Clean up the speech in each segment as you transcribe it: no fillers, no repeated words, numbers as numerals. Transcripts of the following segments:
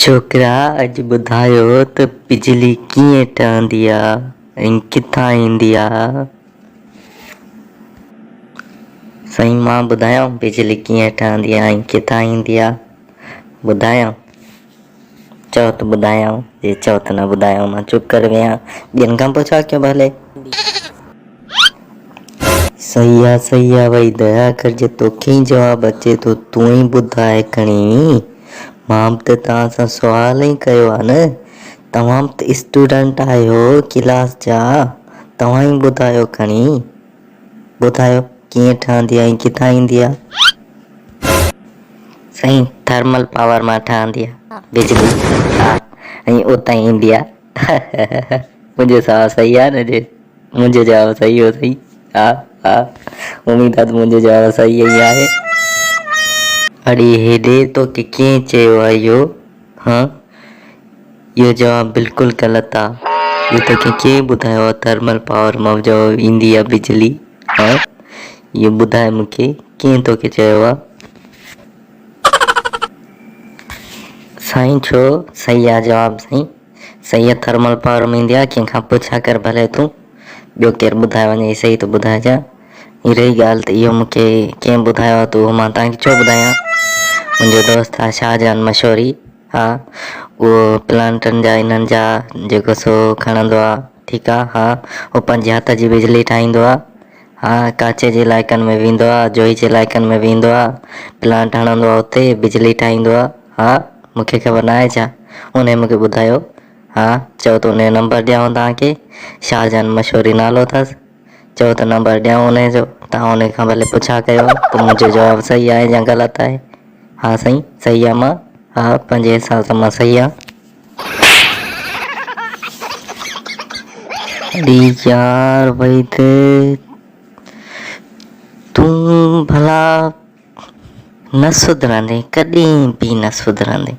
छोकरा अज ॿुधायो त बिजली कीअं ठहंदी आहे ऐं किथां ईंदी आहे। साईं मां ॿुधायांव बिजली कीअं ठहंदी आहे ऐं किथां ईंदी आहे। ॿुधायांव? चओ त ॿुधायांव, जे चओ त न ॿुधायांव मां चुप करे वियां, ॿियनि खां पुछा कयो भले। सही आहे भई, दया करजे तोखे ई जवाबु अचे थो, तूं ई ॿुधाए खणी। मां बि त तव्हां सां सुवाल ई कयो आहे न, तव्हां बि त स्टूडेंट आहियो क्लास जा, तव्हां ई ॿुधायो खणी। ॿुधायो कीअं ठहंदी आहे ऐं किथां ईंदी आहे। साईं थर्मल पावर मां ठहंदी आहे बिजली, हा, ऐं उतां ई ईंदी आहे। मुंहिंजो सवाल सही आहे न? जे मुंहिंजो जवाबु सही हो सही? हा हा, उम्मीद आहे त मुंहिंजो जवाबु सही ई आहे। अड़े हेॾे तोखे कीअं चयो आहे इहो? हाँ, इहो जवाबु बिल्कुलु ग़लति आहे। इहो तोखे कीअं ॿुधायो आहे थर्मल पावर मां जो ईंदी आहे बिजली? हाँ, इहो ॿुधाए मूंखे, कीअं तोखे चयो आहे? साईं छो सही आहे जवाबु? साईं सही आहे, थर्मल पावर में ईंदी आहे। कंहिंखां पुछा कर भले तूं, ॿियो केरु ॿुधाए वञे सही त ॿुधाइजां। ही रही ॻाल्हि त इहो मूंखे कंहिं ॿुधायो आहे त उहो मां तव्हांखे छो ॿुधायां। मुंहिंजो दोस्त आहे शाहजहान मशहूरी, हा, उहो प्लांटनि जा इन्हनि जा जेको सो खणंदो आहे, ठीकु आहे, हा, उहो पंहिंजे हथ जी बिजली ठाहींदो आहे। हा, काचे जे इलाइक़नि में वेंदो आहे, जोई जे इलाइक़नि में वेंदो आहे, प्लांट हणंदो आहे, उते बिजली ठाहींदो आहे। हा, मूंखे ख़बर न आहे छा? उन मूंखे ॿुधायो। हा, चओ त उन जो नंबर ॾियांव तव्हांखे, शाहजहान मशहूरी नालो अथसि। चओ त नंबर ॾियांव उनजो, तव्हां उन खां भले पुछा कयो त मुंहिंजो जवाबु सही आहे या ग़लति आहे। हा साईं सही आहे मां, हा, पंहिंजे हिसाब सां मां सही आहे। अरे यार भई त तूं भला न सुधरंदे, कॾहिं बि न सुधरंदे।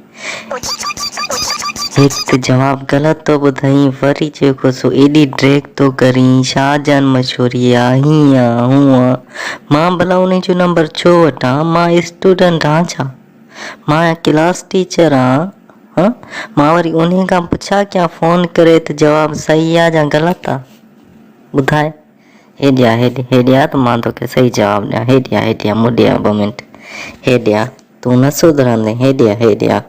हिकु त जवाबु ग़लति थो ॿुधाई, वरी जेको सो एॾी ड्रैग थो करीं, शाहजहान मशहूरी आहे, हीअं हूअं। मां भला उन जो नंबर छो वठां? मां स्टूडेंट आहियां छा? मां क्लास टीचर आहियां। हाँ, मां वरी उन खां पुछा कयां फ़ोन करे त जवाबु सही आहे या ग़लति आहे? ॿुधाए। हेॾे आहे, हेॾे आहे त मां तोखे सही जवाबु ॾियां। हेॾे आहे, मुॾे आहे, 2 मिंट। हेॾे आहे, तूं न सुधरंदे। हेॾे आहे।